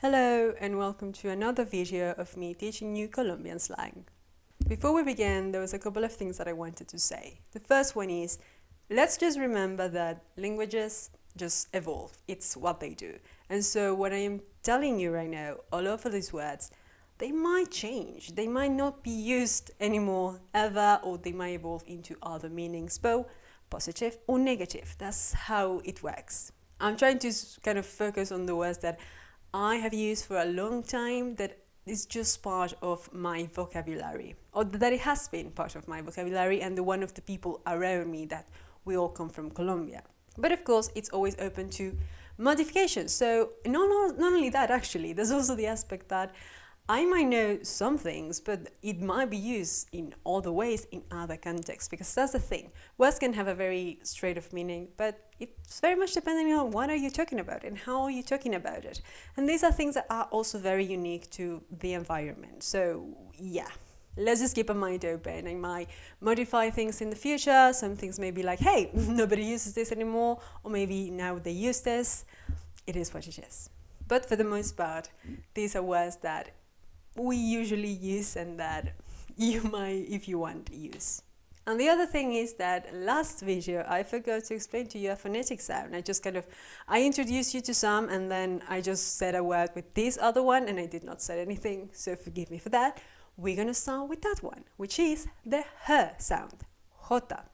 Hello and welcome to another video of me teaching you Colombian slang. Before we begin, there was a couple of things that I wanted to say. The first one is, let's just remember that languages just evolve. It's what they do. And so what I am telling you right now, all of these words, they might change. They might not be used anymore ever, or they might evolve into other meanings, both positive or negative. That's how it works. I'm trying to kind of focus on the words that I have used for a long time that is just part of my vocabulary, or that it has been part of my vocabulary and the one of the people around me that we all come from Colombia. But of course, it's always open to modifications. So not only that, actually, there's also the aspect that I might know some things, but it might be used in other ways in other contexts, because that's the thing. Words can have a very straight of meaning, but it's very much depending on what are you talking about and how are you talking about it. And these are things that are also very unique to the environment. So yeah, let's just keep a mind open. I might modify things in the future. Some things may be like, hey, nobody uses this anymore, or maybe now they use this. It is what it is. But for the most part, these are words that we usually use and that you might, if you want, use. And the other thing is that last video I forgot to explain to you a phonetic sound. I introduced you to some and then I just said a word with this other one and I did not say anything, so forgive me for that. We're gonna start with that one, which is the h sound, jota.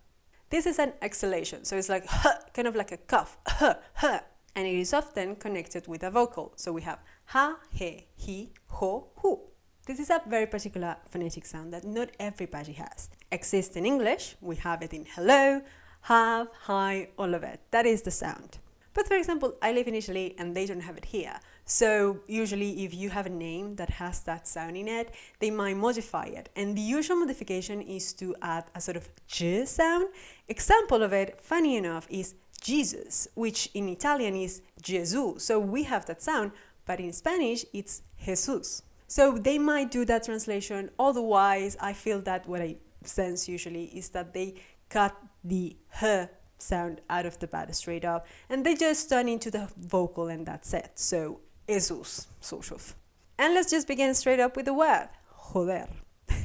This is an exhalation, so it's like h, kind of like a cough, h, h. And it is often connected with a vocal. So we have ha, he, ho, hu. This is a very particular phonetic sound that not everybody has. Exists in English, we have it in hello, have, hi, all of it. That is the sound. But for example, I live in Italy and they don't have it here. So usually if you have a name that has that sound in it, they might modify it. And the usual modification is to add a sort of j sound. Example of it, funny enough, is Jesus, which in Italian is Gesù. So we have that sound, but in Spanish it's Jesús. So they might do that translation. Otherwise, I feel that what I sense usually is that they cut the h sound out of the bat straight up and they just turn into the vocal and that's it. So Jesús, sort of. And let's just begin straight up with the word, joder.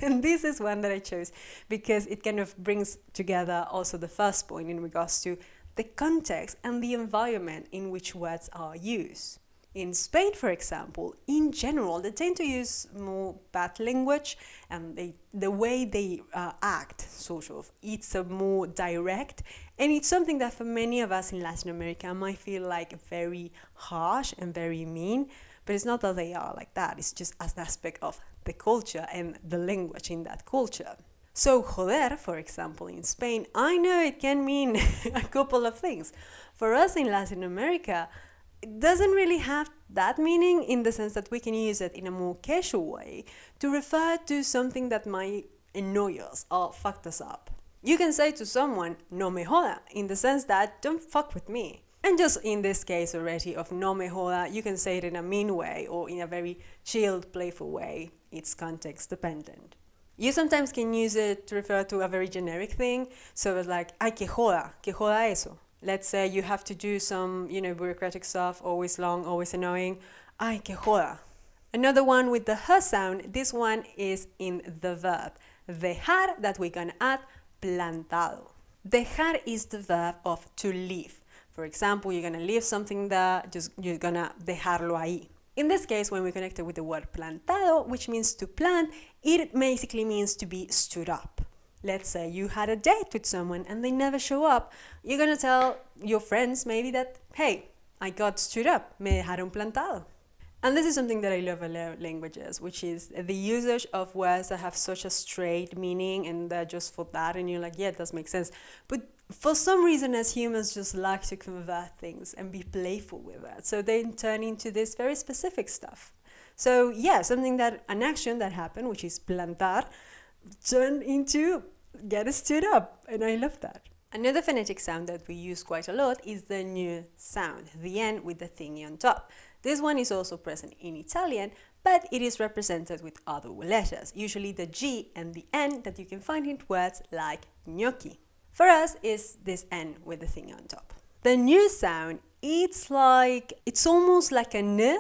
And this is one that I chose because it kind of brings together also the first point in regards to the context and the environment in which words are used. In Spain, for example, in general, they tend to use more bad language and the way they act, sort of, it's a more direct, and it's something that for many of us in Latin America might feel like very harsh and very mean, but it's not that they are like that, it's just as an aspect of the culture and the language in that culture. So joder, for example, in Spain, I know it can mean a couple of things. For us in Latin America, it doesn't really have that meaning in the sense that we can use it in a more casual way to refer to something that might annoy us or fuck us up. You can say to someone, no me joda, in the sense that don't fuck with me. And just in this case already of no me joda, you can say it in a mean way or in a very chilled, playful way. It's context dependent. You sometimes can use it to refer to a very generic thing. So it's like, ay, que joda eso. Let's say you have to do some, bureaucratic stuff, always long, always annoying. Ay, que joda. Another one with the h sound, this one is in the verb. Dejar, that we're gonna add, plantado. Dejar is the verb of to leave. For example, you're gonna leave something there, you're gonna dejarlo ahí. In this case, when we connect it with the word plantado, which means to plant, it basically means to be stood up. Let's say you had a date with someone and they never show up. You're going to tell your friends maybe that, hey, I got stood up, me dejaron plantado. And this is something that I love about languages, which is the usage of words that have such a straight meaning and they're just for that. And you're like, yeah, it does make sense. But for some reason, as humans, just like to convert things and be playful with that. So they turn into this very specific stuff. So yeah, an action that happened, which is plantar, turned into get stood up, and I love that. Another phonetic sound that we use quite a lot is the ñ sound, the N with the thingy on top. This one is also present in Italian, but it is represented with other letters, usually the G and the N that you can find in words like gnocchi. For us, is this N with the thingy on top. The ñ sound, it's almost like a N,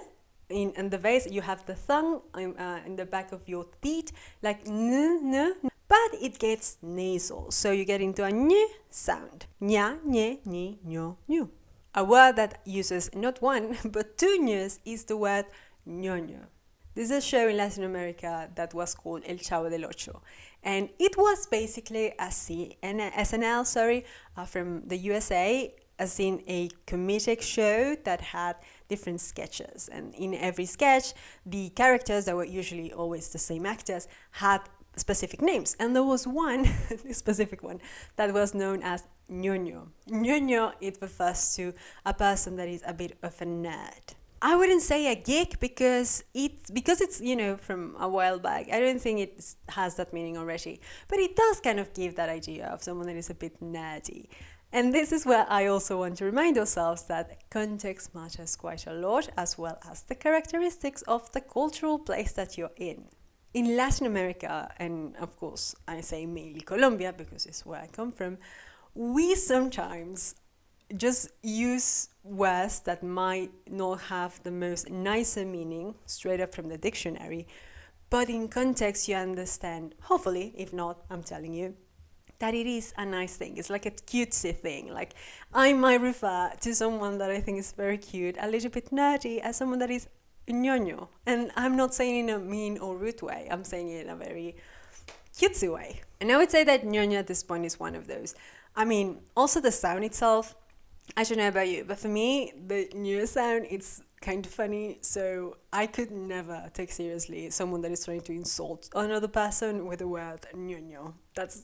in the vase, you have the tongue in the back of your teeth, like n, n, but it gets nasal. So you get into a n sound. Nya, nye, ni, nyo, nyu. A word that uses not one, but two ny's is the word ñoño. This is a show in Latin America that was called El Chavo del Ocho. And it was basically a SNL, from the USA, as in a comedic show that had different sketches. And in every sketch, the characters that were usually always the same actors had specific names. And there was one, specific one, that was known as ñoño. ñoño, it refers to a person that is a bit of a nerd. I wouldn't say a geek because it's, from a while back. I don't think it has that meaning already. But it does kind of give that idea of someone that is a bit nerdy. And this is where I also want to remind ourselves that context matters quite a lot, as well as the characteristics of the cultural place that you're in. In Latin America, and of course I say mainly Colombia because it's where I come from, we sometimes just use words that might not have the most nicer meaning straight up from the dictionary, but in context you understand, hopefully, if not, I'm telling you, that it is a nice thing. It's like a cutesy thing. Like, I might refer to someone that I think is very cute, a little bit nerdy, as someone that is ñoño. And I'm not saying it in a mean or rude way, I'm saying it in a very cutesy way. And I would say that ñoño at this point is one of those. I mean, also the sound itself, I don't know about you, but for me, the new sound, it's kind of funny, so I could never take seriously someone that is trying to insult another person with the word ñoño. That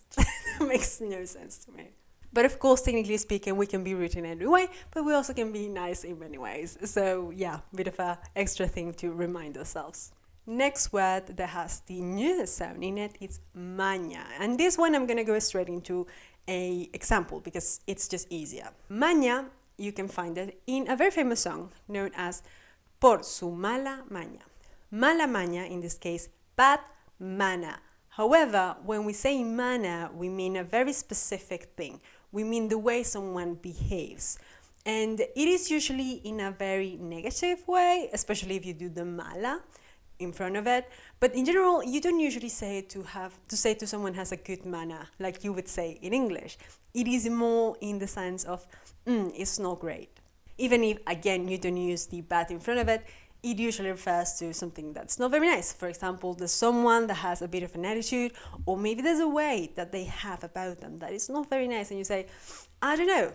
makes no sense to me. But of course, technically speaking, we can be rude in every way, but we also can be nice in many ways. So yeah, bit of a extra thing to remind ourselves. Next word that has the ñ sound in it is maña. And this one I'm going to go straight into a example because it's just easier. Maña, you can find it in a very famous song known as Por su mala maña. Mala maña, in this case, bad manner. However, when we say manner, we mean a very specific thing. We mean the way someone behaves. And it is usually in a very negative way, especially if you do the mala in front of it. But in general, you don't usually say to say to someone has a good manner, like you would say in English. It is more in the sense of, it's not great. Even if, again, you don't use the bad in front of it, it usually refers to something that's not very nice. For example, there's someone that has a bit of an attitude, or maybe there's a way that they have about them that is not very nice, and you say, I don't know,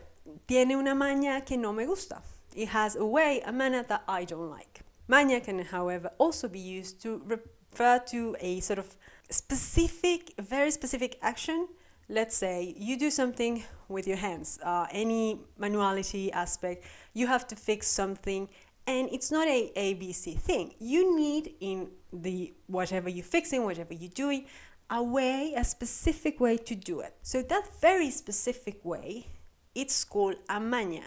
tiene una maña que no me gusta. It has a way, a manner that I don't like. Maña can, however, also be used to refer to a sort of specific, very specific action. Let's say you do something with your hands, any manuality aspect, you have to fix something, and it's not a ABC thing. You need in the whatever you're fixing, whatever you're doing, a specific way to do it. So that very specific way, it's called a maña.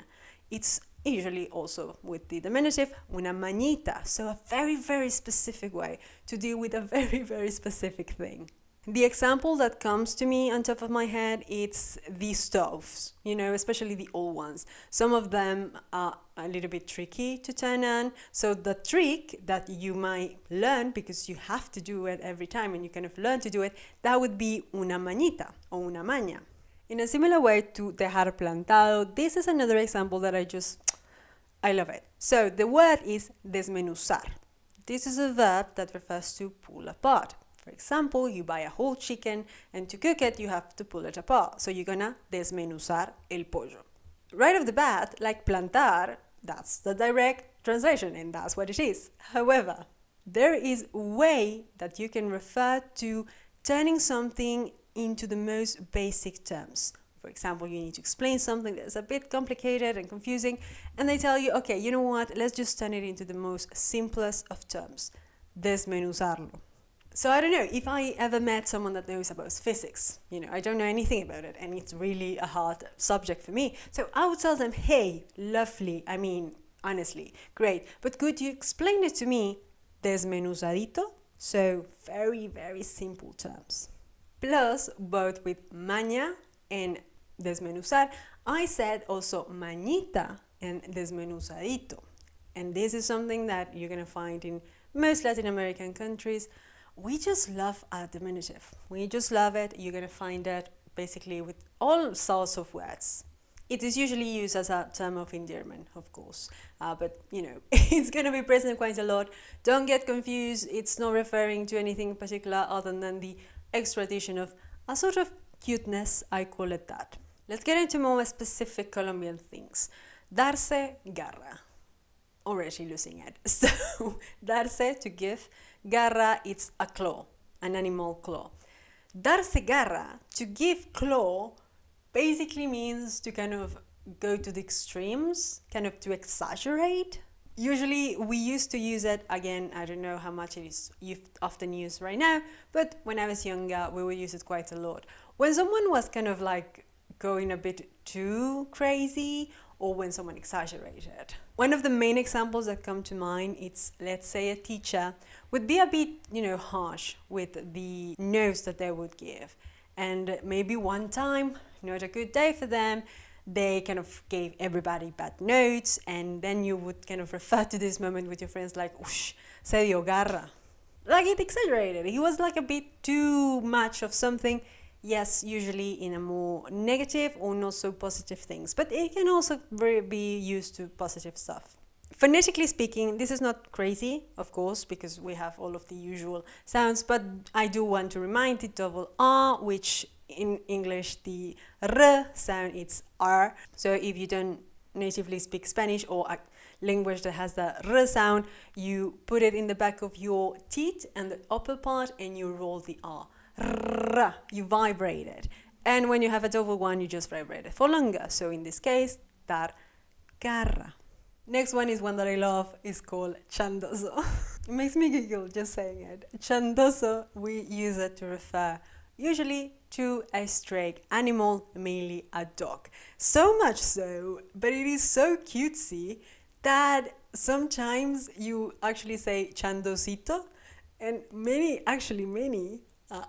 It's usually also with the diminutive, una mañita. So a very, very specific way to deal with a very, very specific thing. The example that comes to me on top of my head, it's the stoves, especially the old ones. Some of them are a little bit tricky to turn on. So the trick that you might learn, because you have to do it every time and you kind of learn to do it, that would be una mañita or una maña. In a similar way to dejar plantado, this is another example that I love it. So the word is desmenuzar. This is a verb that refers to pull apart. For example, you buy a whole chicken and to cook it, you have to pull it apart. So you're gonna desmenuzar el pollo. Right off the bat, like plantar, that's the direct translation and that's what it is. However, there is a way that you can refer to turning something into the most basic terms. For example, you need to explain something that's a bit complicated and confusing, and they tell you, okay, you know what, let's just turn it into the most simplest of terms, desmenuzarlo. So I don't know, if I ever met someone that knows about physics, I don't know anything about it, and it's really a hard subject for me. So I would tell them, hey, lovely, honestly, great, but could you explain it to me desmenuzadito? So very, very simple terms. Plus, both with maña and desmenuzar, I said also mañita and desmenuzadito. And this is something that you're going to find in most Latin American countries. We just love a diminutive. We just love it. You're going to find it basically with all sorts of words. It is usually used as a term of endearment, of course, but it's going to be present quite a lot. Don't get confused. It's not referring to anything particular other than the extra addition of a sort of cuteness. I call it that. Let's get into more specific Colombian things. Darse garra. Already losing it. So, darse, to give. Garra, it's a claw, an animal claw. Darse garra, to give claw, basically means to kind of go to the extremes, kind of to exaggerate. Usually we used to use it, again, I don't know how much it is often used right now, but when I was younger, we would use it quite a lot. When someone was kind of like going a bit too crazy, or when someone exaggerated. One of the main examples that come to mind is, let's say, a teacher would be a bit, harsh with the notes that they would give. And maybe one time, not a good day for them, they kind of gave everybody bad notes, and then you would kind of refer to this moment with your friends like, ush, se dio garra. Like it exaggerated. He was like a bit too much of something. Yes, usually in a more negative or not so positive things, but it can also be used to positive stuff. Phonetically speaking, this is not crazy, of course, because we have all of the usual sounds, but I do want to remind the double R, which in English, the R sound, it's R. So if you don't natively speak Spanish or a language that has the R sound, you put it in the back of your teeth and the upper part and you roll the R. R, you vibrate it. And when you have a double one, you just vibrate it for longer. So in this case, dar garra. Next one is one that I love. It's called chandoso. It makes me giggle just saying it. Chandoso, we use it to refer usually to a stray animal, mainly a dog. So much so, but it is so cutesy that sometimes you actually say chandosito, and many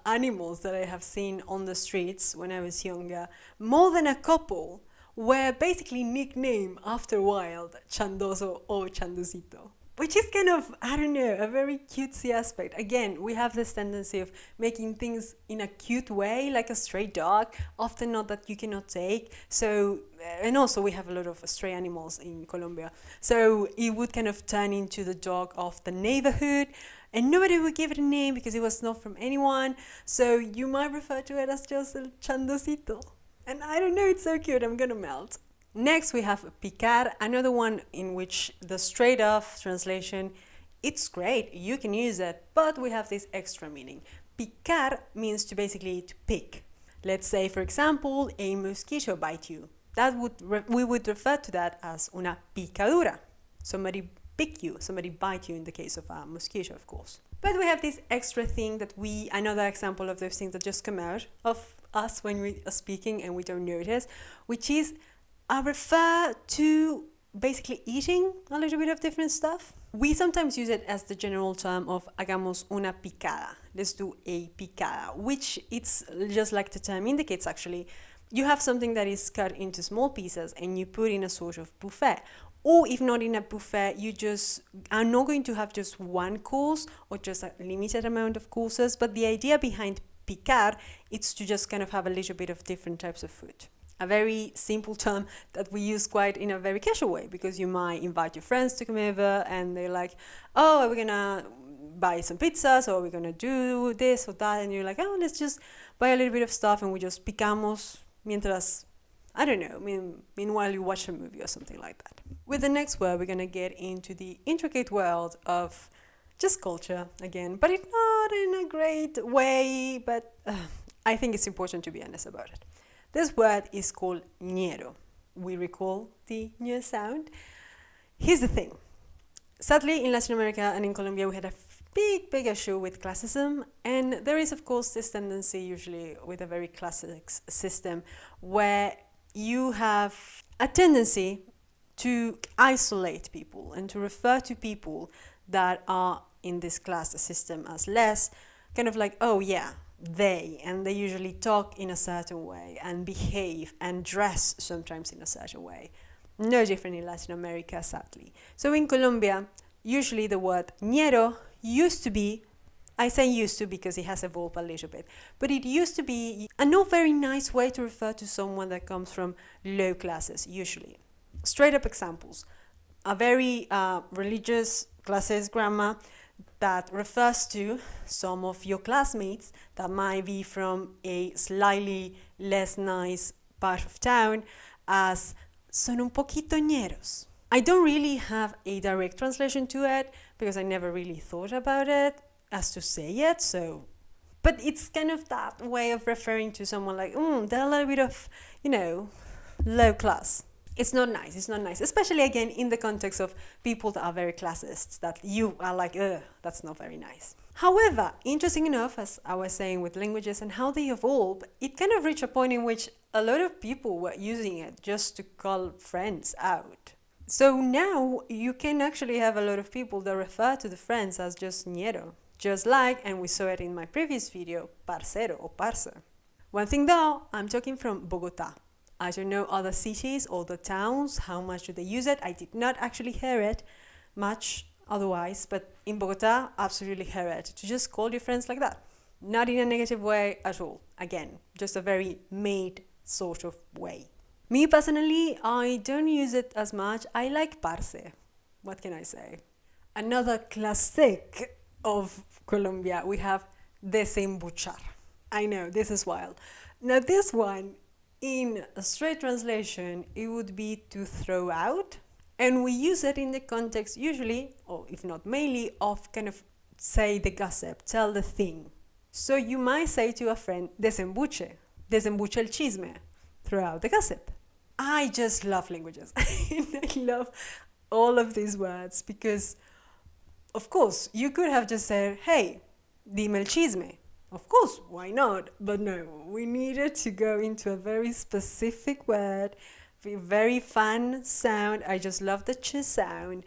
animals that I have seen on the streets when I was younger, more than a couple, were basically nicknamed after a while Chandoso or Chandosito, which is kind of, I don't know, a very cutesy aspect. Again, we have this tendency of making things in a cute way, like a stray dog, often not that you cannot take. So, and also we have a lot of stray animals in Colombia. So it would kind of turn into the dog of the neighborhood, and nobody would give it a name because it was not from anyone. So you might refer to it as just a Chandosito. And I don't know, it's so cute, I'm gonna melt. Next we have picar, another one in which the straight off translation, it's great, you can use it, but we have this extra meaning. Picar means to basically to pick. Let's say, for example, a mosquito bite you. We would refer to that as una picadura. Somebody pick you, somebody bite you in the case of a mosquito, of course. But we have this extra thing that another example of those things that just come out of us when we are speaking and we don't notice, which is I refer to basically eating a little bit of different stuff. We sometimes use it as the general term of hagamos una picada. Let's do a picada, which it's just like the term indicates actually. You have something that is cut into small pieces and you put in a sort of buffet. Or if not in a buffet, you just are not going to have just one course or just a limited amount of courses. But the idea behind picar is to just kind of have a little bit of different types of food. A very simple term that we use quite in a very casual way, because you might invite your friends to come over and they're like, oh, we're gonna buy some pizzas or we're gonna do this or that, and you're like, oh, let's just buy a little bit of stuff and we just picamos mientras, I don't know, meanwhile you watch a movie or something like that. With the next word, we're gonna get into the intricate world of just culture again, but it's not in a great way, but I think it's important to be honest about it. This word is called ñero. We recall the ñ sound. Here's the thing. Sadly, in Latin America and in Colombia, we had a big issue with classism. And there is, of course, this tendency, usually with a very classic system, where you have a tendency to isolate people and to refer to people that are in this class system as less, kind of like, oh yeah, and they usually talk in a certain way and behave and dress sometimes in a certain way. No different in Latin America, sadly. So in Colombia, usually the word ñero used to be, I say used to because it has evolved a little bit, but it used to be a not very nice way to refer to someone that comes from low classes, usually. Straight up examples. A very religious classes grammar that refers to some of your classmates that might be from a slightly less nice part of town as son un poquito ñeros. I don't really have a direct translation to it because I never really thought about it as to say it, so but it's kind of that way of referring to someone like, they're a little bit of, low class. It's not nice, especially again in the context of people that are very classists, that you are like, that's not very nice. However, interesting enough, as I was saying with languages and how they evolve, it kind of reached a point in which a lot of people were using it just to call friends out. So now you can actually have a lot of people that refer to the friends as just ñero. Just like, and we saw it in my previous video, parcero or parce. One thing though, I'm talking from Bogota. I don't know other cities or the towns, how much do they use it. I did not actually hear it much otherwise, but in Bogota, absolutely hear it. To just call your friends like that. Not in a negative way at all. Again, just a very made sort of way. Me personally, I don't use it as much. I like parce. What can I say? Another classic of Colombia, we have desembuchar. I know, this is wild. Now this one, in a straight translation, it would be to throw out. And we use it in the context usually, or if not mainly, of kind of say the gossip, tell the thing. So you might say to a friend, desembuche el chisme, throw out the gossip. I just love languages. I love all of these words because, of course, you could have just said, hey, dime el chisme. Of course, why not? But no, we needed to go into a very specific word, a very fun sound. I just love the ch sound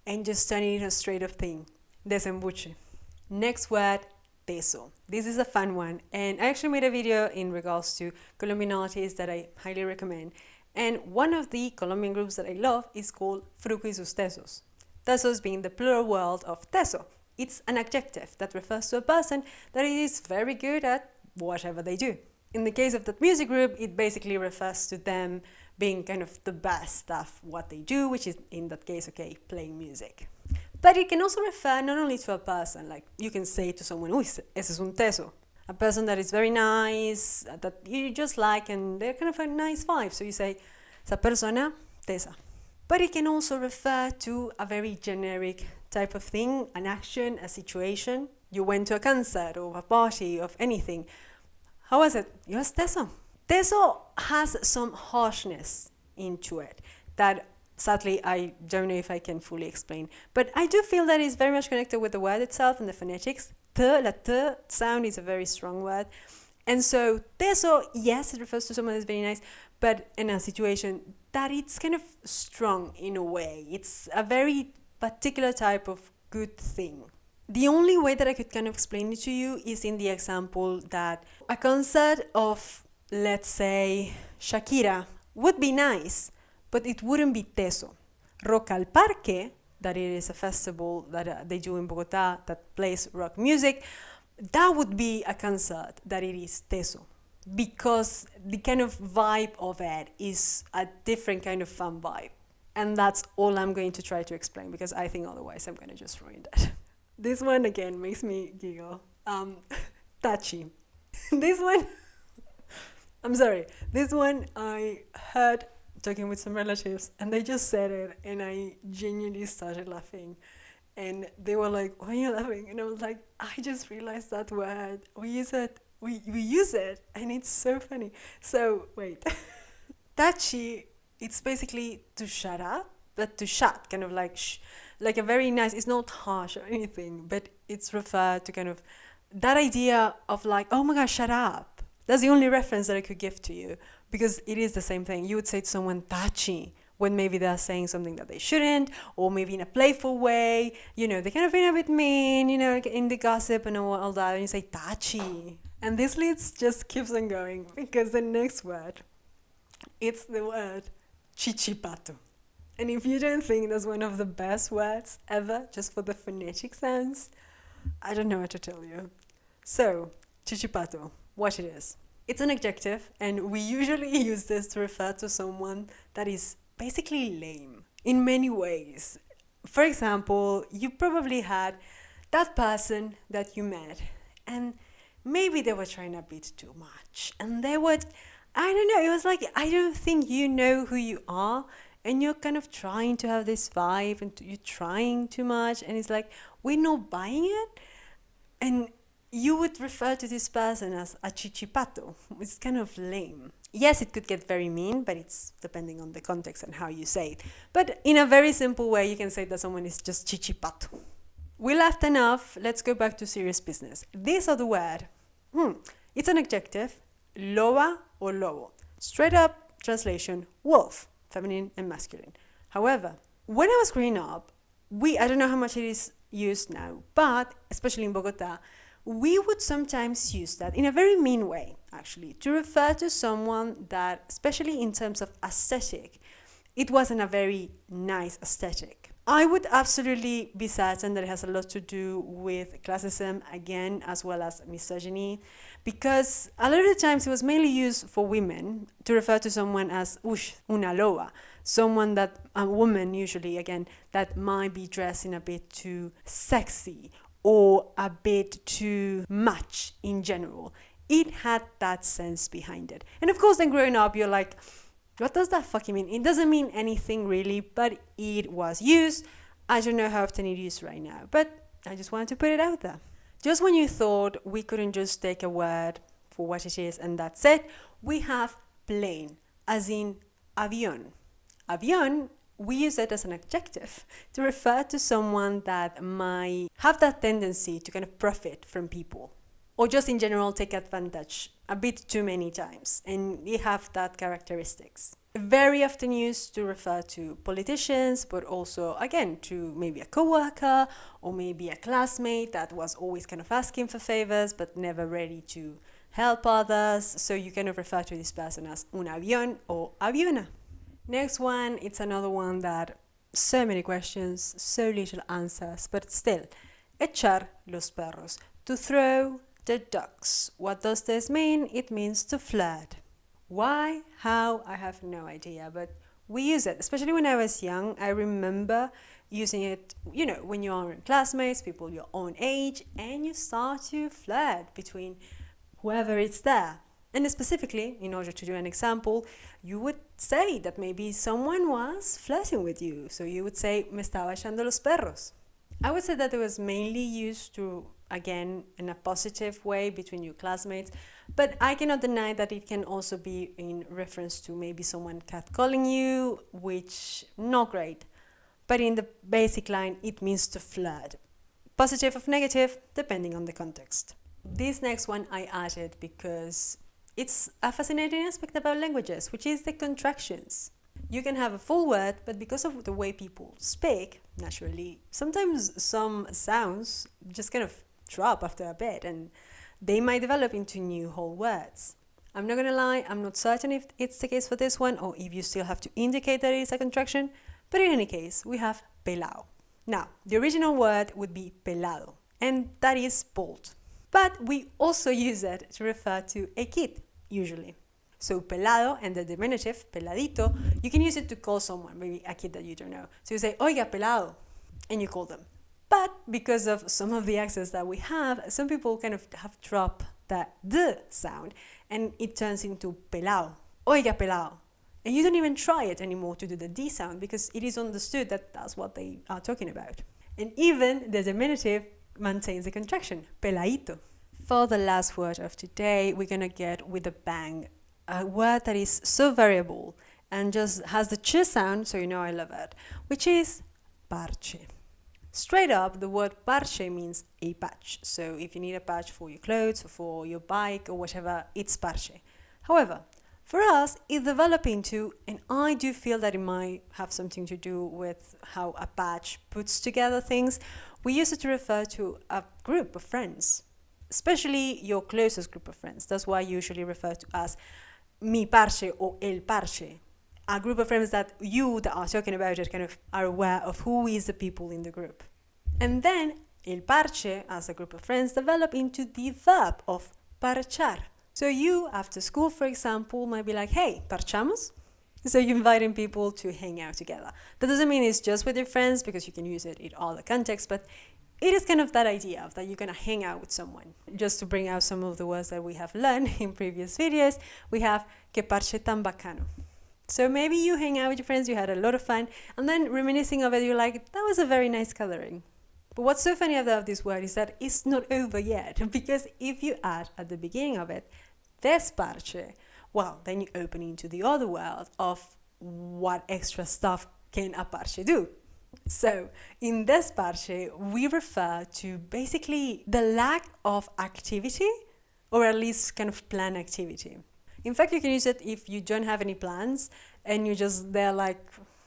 and just turn it into a straight up thing. Desembuche. Next word, teso. This is a fun one. And I actually made a video in regards to Colombian artists that I highly recommend. And one of the Colombian groups that I love is called Fruco y sus tesos. Tesos being the plural word of teso. It's an adjective that refers to a person that is very good at whatever they do. In the case of that music group, it basically refers to them being kind of the best at what they do, which is in that case, okay, playing music. But it can also refer not only to a person, like you can say to someone, uy, ese es un teso. A person that is very nice, that you just like, and they're kind of a nice vibe. So you say, esa persona, tesa. But it can also refer to a very generic type of thing, an action, a situation. You went to a concert or a party of anything. How was it? Yes, teso. Teso has some harshness into it that sadly I don't know if I can fully explain. But I do feel that it's very much connected with the word itself and the phonetics. La t sound is a very strong word. And so teso, yes, it refers to someone that's very nice, but in a situation that it's kind of strong in a way. It's a very particular type of good thing. The only way that I could kind of explain it to you is in the example that a concert of, let's say, Shakira would be nice, but it wouldn't be teso. Rock al Parque, that it is a festival that they do in Bogota that plays rock music, that would be a concert that it is teso. Because the kind of vibe of it is a different kind of fun vibe. And that's all I'm going to try to explain because I think otherwise I'm going to just ruin that. This one again makes me giggle. Tachi. This one, I'm sorry. This one I heard talking with some relatives and they just said it and I genuinely started laughing. And they were like, why are you laughing? And I was like, I just realized that word. We use it and it's so funny. So wait. Tachi, it's basically to shut up, but to shut, kind of like shh, like a very nice, it's not harsh or anything, but it's referred to kind of that idea of like, oh my gosh, shut up. That's the only reference that I could give to you because it is the same thing. You would say to someone tachi when maybe they're saying something that they shouldn't, or maybe in a playful way, they kind of being a bit mean, in the gossip and all that, and you say tachi. And this list just keeps on going because the next word, it's the word chichipato. And if you don't think that's one of the best words ever, just for the phonetic sounds, I don't know what to tell you. So, chichipato, what it is. It's an adjective, and we usually use this to refer to someone that is basically lame in many ways. For example, you probably had that person that you met, and maybe they were trying a bit too much, and they would, I don't know, it was like, I don't think you know who you are, and you're kind of trying to have this vibe, and you're trying too much, and it's like, we're not buying it, and you would refer to this person as a chichipato. It's kind of lame. Yes, it could get very mean, but it's depending on the context and how you say it. But in a very simple way, you can say that someone is just chichipato. We laughed enough. Let's go back to serious business. This other word, it's an adjective, loba or lobo. Straight up translation, wolf, feminine and masculine. However, when I was growing up, I don't know how much it is used now, but especially in Bogota, we would sometimes use that in a very mean way, actually, to refer to someone that, especially in terms of aesthetic, it wasn't a very nice aesthetic. I would absolutely be certain that it has a lot to do with classism, again, as well as misogyny, because a lot of the times it was mainly used for women to refer to someone as una loba, someone that, a woman usually, again, that might be dressing a bit too sexy or a bit too much in general. It had that sense behind it. And of course, then growing up, you're like, what does that fucking mean? It doesn't mean anything really, but it was used. I don't know how often it is used right now, but I just wanted to put it out there. Just when you thought we couldn't just take a word for what it is and that's it, we have plane, as in avión. Avión, we use it as an adjective to refer to someone that might have that tendency to kind of profit from people, or just in general take advantage a bit too many times, and they have that characteristics. Very often used to refer to politicians, but also, again, to maybe a coworker or maybe a classmate that was always kind of asking for favors but never ready to help others. So you kind of refer to this person as un avión or aviona. Next one, it's another one that so many questions, so little answers, but still, echar los perros, to throw the ducks. What does this mean? It means to flirt. Why? How? I have no idea, but we use it, especially when I was young. I remember using it, when you are in classmates, people your own age, and you start to flirt between whoever is there. And specifically, in order to do an example, you would say that maybe someone was flirting with you. So you would say, me estaba echando los perros. I would say that it was mainly used to, again, in a positive way between your classmates, but I cannot deny that it can also be in reference to maybe someone catcalling you, which not great. But in the basic line, it means to flirt. Positive or negative, depending on the context. This next one I added because it's a fascinating aspect about languages, which is the contractions. You can have a full word, but because of the way people speak, naturally, sometimes some sounds just kind of drop after a bit, and they might develop into new whole words. I'm not gonna lie, I'm not certain if it's the case for this one, or if you still have to indicate that it's a contraction, but in any case, we have pelao. Now, the original word would be pelado, and that is bald. But we also use it to refer to a kid, usually. So pelado and the diminutive, peladito, you can use it to call someone, maybe a kid that you don't know. So you say, oiga, pelado, and you call them. But because of some of the accents that we have, some people kind of have dropped that D sound, and it turns into pelao, oiga, pelao. And you don't even try it anymore to do the D sound because it is understood that that's what they are talking about. And even the diminutive maintains the contraction, peladito. For the last word of today, we're gonna get with a bang, a word that is so variable and just has the ch sound, so you know I love it, which is parche. Straight up, the word parche means a patch. So if you need a patch for your clothes or for your bike or whatever, it's parche. However, for us, it developed into, and I do feel that it might have something to do with how a patch puts together things, we use it to refer to a group of friends, especially your closest group of friends. That's why I usually refer to as mi parche or el parche. a group of friends that you that are talking about it kind of are aware of who is the people in the group. And then el parche, as a group of friends, develop into the verb of parchar. So you, after school, for example, might be like, hey, parchamos? So you're inviting people to hang out together. That doesn't mean it's just with your friends, because you can use it in all the contexts, but it is kind of that idea of that you're going to hang out with someone. Just to bring out some of the words that we have learned in previous videos, we have que parche tan bacano. So maybe you hang out with your friends, you had a lot of fun, and then reminiscing of it, you're like, that was a very nice coloring. But what's so funny about this word is that it's not over yet, because if you add at the beginning of it, desparche, well, then you open into the other world of what extra stuff can a parche do. So in desparche, we refer to basically the lack of activity, or at least kind of planned activity. In fact, you can use it if you don't have any plans and you're just there like,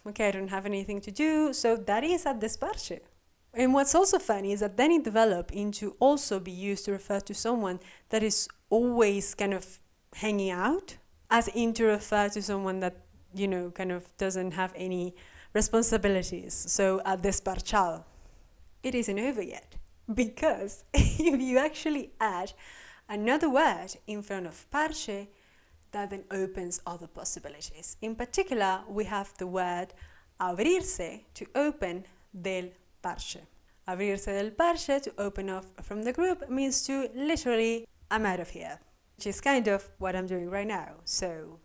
okay, I don't have anything to do. So that is a desparche. And what's also funny is that then it developed into also be used to refer to someone that is always kind of hanging out, as in to refer to someone that, you know, kind of doesn't have any responsibilities. So a desparchado. It isn't over yet, because if you actually add another word in front of parche, that then opens other possibilities. In particular, we have the word abrirse, to open, del parche. Abrirse del parche, to open off from the group, means to literally, I'm out of here, which is kind of what I'm doing right now. So,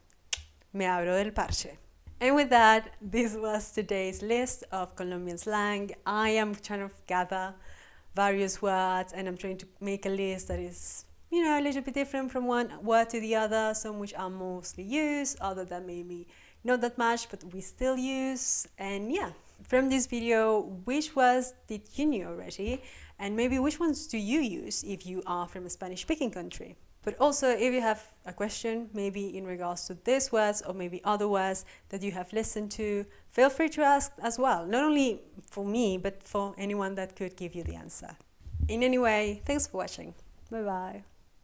me abro del parche. And with that, this was today's list of Colombian slang. I am trying to gather various words, and I'm trying to make a list that is, you know, a little bit different from one word to the other, some which are mostly used, other that maybe not that much, but we still use. And yeah, from this video, which words did you know already? And maybe which ones do you use if you are from a Spanish-speaking country? But also, if you have a question, maybe in regards to these words or maybe other words that you have listened to, feel free to ask as well. Not only for me, but for anyone that could give you the answer. In any way, thanks for watching. Bye-bye.